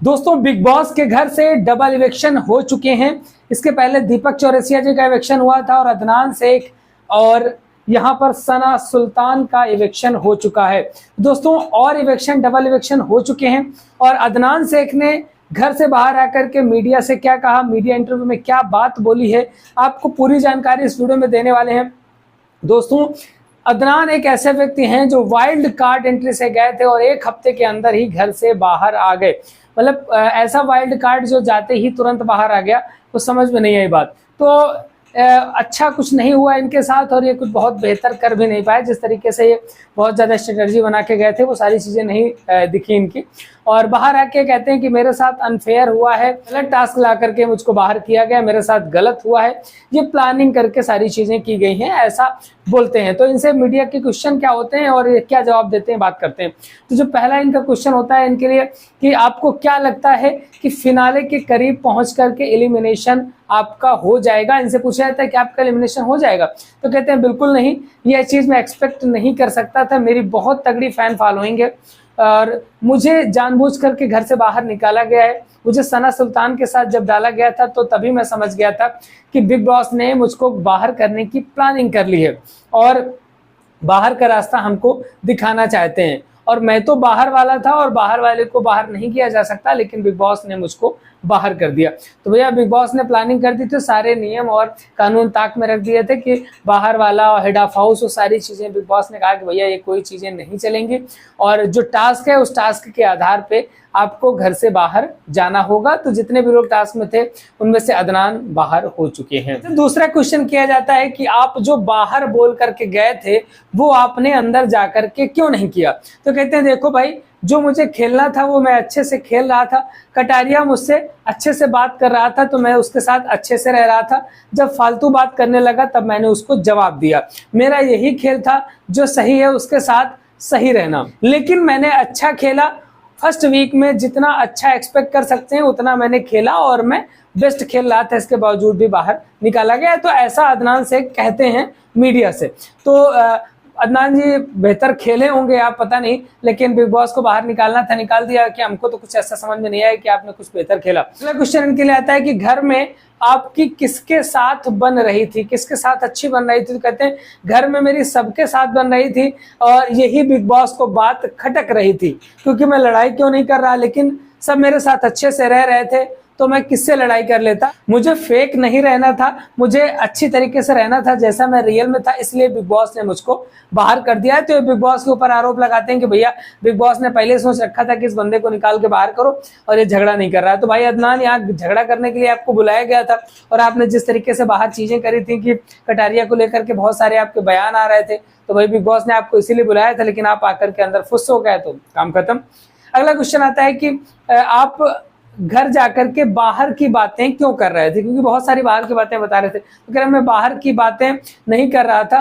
दोस्तों big boss के घर से डबल इविक्शन हो चुके हैं। इसके पहले दीपक चौरसिया जी का इविक्शन हुआ था और अदनान शेख और यहां पर सना सुल्तान का इविक्शन हो चुका है। दोस्तों और इविक्शन डबल इविक्शन हो चुके हैं और अदनान शेख ने घर से बाहर आकर के मीडिया से क्या कहा, मीडिया इंटरव्यू में क्या बात बोली है, आपको पूरी जानकारी इस वीडियो में देने वाले हैं। दोस्तों अदनान एक ऐसे व्यक्ति हैं जो वाइल्ड कार्ड एंट्री से गए थे और एक हफ्ते के अंदर ही घर से बाहर आ गए। मतलब ऐसा वाइल्ड कार्ड जो जाते ही तुरंत बाहर आ गया, तो समझ में नहीं आई बात। तो अच्छा कुछ नहीं हुआ इनके साथ और ये कुछ बहुत बेहतर कर भी नहीं पाए। जिस तरीके से ये बहुत ज़्यादा स्ट्रेटजी बना के गए थे वो सारी चीज़ें नहीं दिखी इनकी। और बाहर आके कहते हैं कि मेरे साथ अनफेयर हुआ है, गलत टास्क ला करके मुझको बाहर किया गया, मेरे साथ गलत हुआ है, ये प्लानिंग करके सारी चीज़ें की गई हैं, ऐसा बोलते हैं। तो इनसे मीडिया के क्वेश्चन क्या होते हैं और ये क्या जवाब देते हैं, बात करते हैं। तो जो पहला इनका क्वेश्चन होता है इनके लिए कि आपको क्या लगता है कि फिनाले के करीब पहुंच करके एलिमिनेशन आपका हो जाएगा। इनसे पूछा जाता है कि आपका एलिमिनेशन हो जाएगा, तो कहते हैं बिल्कुल नहीं, यह चीज़ मैं एक्सपेक्ट नहीं कर सकता था। मेरी बहुत तगड़ी फैन फॉलोइंग है और मुझे जानबूझ करके घर से बाहर निकाला गया है। मुझे सना सुल्तान के साथ जब डाला गया था तो तभी मैं समझ गया था कि बिग बॉस ने मुझको बाहर करने की प्लानिंग कर ली है और बाहर का रास्ता हमको दिखाना चाहते हैं। और मैं तो बाहर वाला था और बाहर वाले को बाहर नहीं किया जा सकता, लेकिन बिग बॉस ने मुझको बाहर कर दिया। तो भैया बिग बॉस ने प्लानिंग कर दी थी, सारे नियम और कानून ताक में रख दिए थे कि बाहर वाला और हेड ऑफ हाउस, वो सारी चीज़ें बिग बॉस ने कहा कि भैया ये कोई चीज़ें नहीं चलेंगी और जो टास्क है उस टास्क के आधार पे आपको घर से बाहर जाना होगा। तो जितने भी लोग टास्क में थे उनमें से अदनान बाहर हो चुके हैं। तो दूसरा क्वेश्चन किया जाता है कि आप जो बाहर बोल करके गए थे वो आपने अंदर जा करके क्यों नहीं किया। तो कहते हैं देखो भाई, जो मुझे खेलना था वो मैं अच्छे से खेल रहा था। कटारिया मुझसे अच्छे से बात कर रहा था तो मैं उसके साथ अच्छे से रह रहा था। जब फालतू बात करने लगा तब मैंने उसको जवाब दिया। मेरा यही खेल था, जो सही है उसके साथ सही रहना। लेकिन मैंने अच्छा खेला, फर्स्ट वीक में जितना अच्छा एक्सपेक्ट कर सकते हैं उतना मैंने खेला और मैं बेस्ट खेल रहा था, इसके बावजूद भी बाहर निकाला गया। तो ऐसा अदनान शेख कहते हैं मीडिया से। तो अदनान जी बेहतर खेले होंगे आप, पता नहीं, लेकिन बिग बॉस को बाहर निकालना था, निकाल दिया कि हमको तो कुछ ऐसा समझ में नहीं आया कि आपने कुछ बेहतर खेला। अगला क्वेश्चन इनके लिए आता है कि घर में आपकी किसके साथ बन रही थी, किसके साथ अच्छी बन रही थी। तो कहते हैं घर में मेरी सबके साथ बन रही थी और यही बिग बॉस को बात खटक रही थी, क्योंकि मैं लड़ाई क्यों नहीं कर रहा, लेकिन सब मेरे साथ अच्छे से रह रहे थे तो मैं किससे लड़ाई कर लेता। मुझे फेक नहीं रहना था, मुझे अच्छी तरीके से रहना था जैसा मैं रियल में था, इसलिए बिग बॉस ने मुझको बाहर कर दिया है। तो ये बिग बॉस के ऊपर आरोप लगाते हैं कि भैया बिग बॉस ने पहले सोच रखा था कि इस बंदे को निकाल के बाहर करो और ये झगड़ा नहीं कर रहा है। तो भाई अदनान, यहाँ झगड़ा करने के लिए आपको बुलाया गया था और आपने जिस तरीके से बाहर चीजें करी थी कि कटारिया को लेकर के बहुत सारे आपके बयान आ रहे थे, तो भाई बिग बॉस ने आपको इसीलिए बुलाया था, लेकिन आप आकर के अंदर फुस हो गए तो काम खत्म। अगला क्वेश्चन आता है कि आप घर जाकर के बाहर की बातें क्यों कर रहे थे, क्योंकि बहुत सारी बाहर की बातें बता रहे थे। तो कह रहे मैं बाहर की बातें नहीं कर रहा था,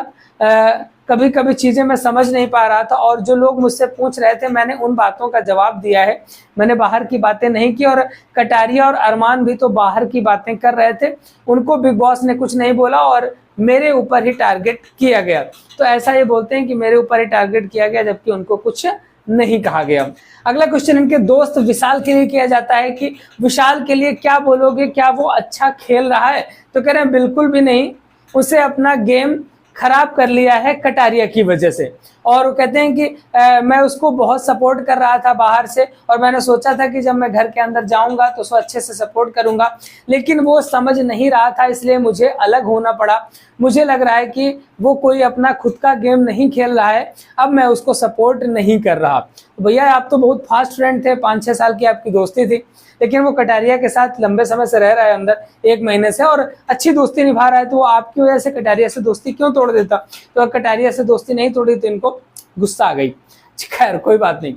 कभी कभी चीजें मैं समझ नहीं पा रहा था और जो लोग मुझसे पूछ रहे थे मैंने उन बातों का जवाब दिया है, मैंने बाहर की बातें नहीं की। और कटारिया और अरमान भी तो बाहर की बातें कर रहे थे, उनको बिग बॉस ने कुछ नहीं बोला और मेरे ऊपर ही टारगेट किया गया। तो ऐसा ये बोलते हैं कि मेरे ऊपर ही टारगेट किया गया, जबकि उनको कुछ नहीं कहा गया। अगला क्वेश्चन इनके दोस्त विशाल के लिए किया जाता है कि विशाल के लिए क्या बोलोगे, क्या वो अच्छा खेल रहा है। तो कह रहे हैं बिल्कुल भी नहीं, उसे अपना गेम खराब कर लिया है कटारिया की वजह से। और वो कहते हैं कि मैं उसको बहुत सपोर्ट कर रहा था बाहर से और मैंने सोचा था कि जब मैं घर के अंदर जाऊंगा तो उसको अच्छे से सपोर्ट करूंगा, लेकिन वो समझ नहीं रहा था, इसलिए मुझे अलग होना पड़ा। मुझे लग रहा है कि वो कोई अपना खुद का गेम नहीं खेल रहा है, अब मैं उसको सपोर्ट नहीं कर रहा। तो भैया आप तो बहुत फास्ट फ्रेंड थे, 5-6 साल की आपकी दोस्ती थी, लेकिन वो कटारिया के साथ लंबे समय से रह रहा है अंदर 1 महीने से और अच्छी दोस्ती निभा रहा है, तो वो आपकी वजह से कटारिया से दोस्ती क्यों तोड़ देता। तो कटारिया से दोस्ती नहीं तोड़ी तो इनको गुस्सा आ गई। खैर कोई बात नहीं।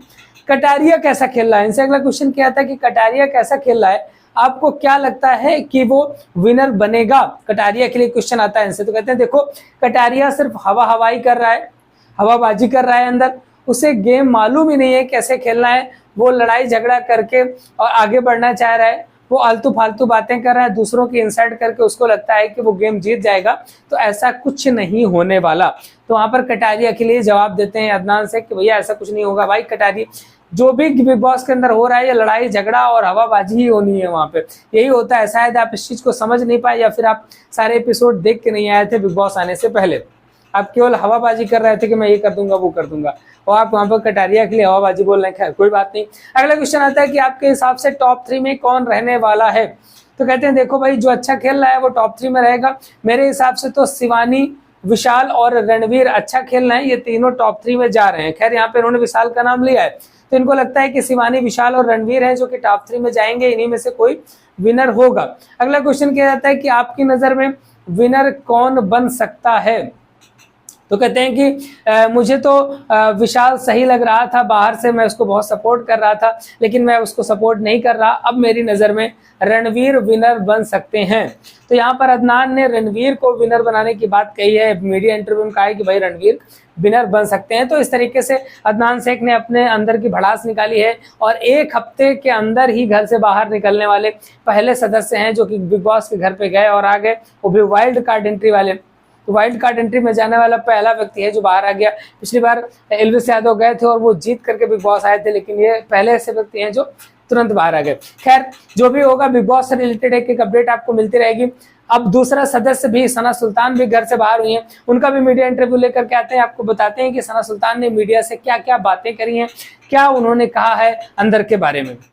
कटारिया कैसा खेल रहा है, इनसे अगला क्वेश्चन किया था कि कटारिया कैसा खेल रहा है, आपको क्या लगता है कि वो विनर बनेगा। कटारिया के लिए क्वेश्चन आता है इनसे। तो कहते हैं देखो कटारिया सिर्फ हवाई कर रहा है, हवाबाजी कर रहा है अंदर, उसे गेम मालूम ही नहीं है कैसे खेलना है। वो लड़ाई झगड़ा करके और आगे बढ़ना चाह रहा है, वो आलतू फालतू बातें कर रहा है, दूसरों की इंसल्ट करके उसको लगता है कि वो गेम जीत जाएगा। तो ऐसा कुछ नहीं होने वाला। तो वहां पर कटारिया के लिए जवाब देते हैं अदनान शेख कि भैया ऐसा कुछ नहीं होगा। भाई कटारिया जो भी बिग बॉस के अंदर हो रहा है ये लड़ाई झगड़ा और हवाबाजी ही होनी है वहां पे, यही होता है। शायद आप इस चीज को समझ नहीं पाए या फिर आप सारे एपिसोड देख के नहीं आए थे बिग बॉस आने से पहले, आप केवल हवाबाजी कर रहे थे कि मैं ये कर दूंगा वो कर दूंगा, और आप वहां पर कटारिया के लिए हवाबाजी बोल रहे हैं। खैर कोई बात नहीं। अगला क्वेश्चन आता है कि आपके हिसाब से टॉप 3 में कौन रहने वाला है? तो कहते हैं देखो भाई, जो अच्छा खेल रहा है वो टॉप 3 में रहेगा। मेरे हिसाब से तो शिवानी, विशाल और रणवीर अच्छा खेल रहे हैं, ये तीनों टॉप 3 में जा रहे हैं। खैर यहाँ पे इन्होंने विशाल का नाम लिया है, तो इनको लगता है कि शिवानी, विशाल और रणवीर हैं जो कि टॉप 3 में जाएंगे, इन्हीं में से कोई विनर होगा। अगला क्वेश्चन क्या जाता है कि आपकी नजर में विनर कौन बन सकता है? तो कहते हैं कि मुझे तो विशाल सही लग रहा था, बाहर से मैं उसको बहुत सपोर्ट कर रहा था, लेकिन मैं उसको सपोर्ट नहीं कर रहा। अब मेरी नज़र में रणवीर विनर बन सकते हैं। तो यहाँ पर अदनान ने रणवीर को विनर बनाने की बात कही है, मीडिया इंटरव्यू में कहा है कि भाई रणवीर विनर बन सकते हैं। तो इस तरीके से अदनान शेख ने अपने अंदर की भड़ास निकाली है और एक हफ्ते के अंदर ही घर से बाहर निकलने वाले पहले सदस्य हैं जो कि बिग बॉस के घर पे गए और आ गए, वो भी वाइल्ड कार्ड एंट्री वाले। तो वाइल्ड कार्ड एंट्री में जाने वाला पहला व्यक्ति है जो बाहर आ गया। पिछली बार एल्विस यादव गए थे और वो जीत करके बिग बॉस आए थे, लेकिन ये पहले ऐसे व्यक्ति हैं जो तुरंत बाहर आ गए। खैर जो भी होगा, बिग बॉस से रिलेटेड एक अपडेट आपको मिलती रहेगी। अब दूसरा सदस्य भी, सना सुल्तान भी घर से बाहर हुई हैं, उनका भी मीडिया इंटरव्यू लेकर के आते हैं, आपको बताते हैं कि सना सुल्तान ने मीडिया से क्या क्या बातें करी हैं, क्या उन्होंने कहा है अंदर के बारे में।